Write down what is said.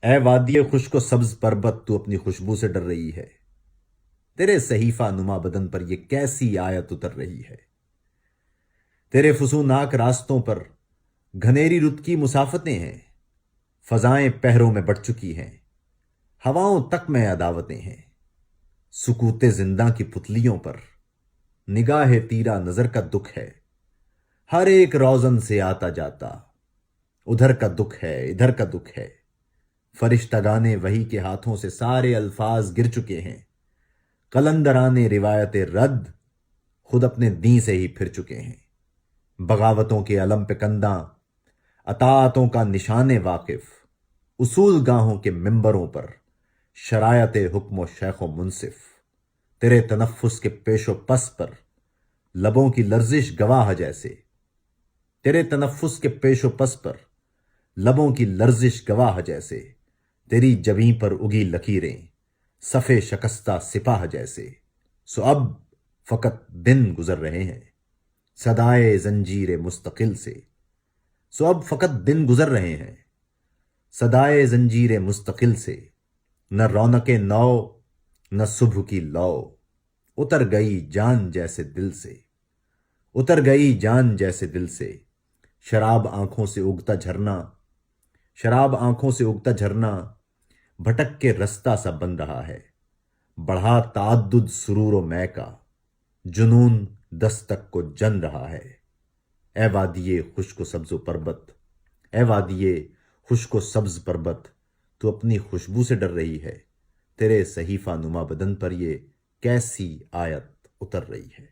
اے وادی خشک و سبز پربت تو اپنی خوشبو سے ڈر رہی ہے، تیرے صحیفہ نما بدن پر یہ کیسی آیت اتر رہی ہے؟ تیرے فسوناک راستوں پر گھنیری رت کی مسافتیں ہیں، فضائیں پہروں میں بڑھ چکی ہیں، ہواؤں تک میں عداوتیں ہیں، سکوت زنداں کی پتلیوں پر نگاہ تیرا نظر کا دکھ ہے، ہر ایک روزن سے آتا جاتا ادھر کا دکھ ہے، ادھر کا دکھ ہے، فرشتگان وحی کے ہاتھوں سے سارے الفاظ گر چکے ہیں، قلندران روایت رد خود اپنے دین سے ہی پھر چکے ہیں، بغاوتوں کے علم پہ کنداں، اطاعتوں کا نشان واقف، اصول گاہوں کے ممبروں پر شرائط حکم و شیخ و منصف، تیرے تنفس کے پیش و پس پر لبوں کی لرزش گواہ جیسے، تیرے تنفس کے پیش و پس پر لبوں کی لرزش گواہ جیسے، تیری جبیں پر اگی لکیریں صفے شکستہ سپاہ جیسے، سو اب فقط دن گزر رہے ہیں صدائے زنجیر مستقل سے، سو اب فقط دن گزر رہے ہیں صدائے زنجیر مستقل سے، نہ رونق نو نہ صبح کی لو، اتر گئی جان جیسے دل سے، اتر گئی جان جیسے دل سے، شراب آنکھوں سے اگتا جھرنا، شراب آنکھوں سے اگتا جھرنا بھٹک کے رستہ سا بن رہا ہے، بڑھا تعدد سرور و میں کا، جنون دستک کو جن رہا ہے، اے وادی خشک و سبز و پربت، اے وادی خشک و سبز پربت تو اپنی خوشبو سے ڈر رہی ہے، تیرے صحیفہ نما بدن پر یہ کیسی آیت اتر رہی ہے؟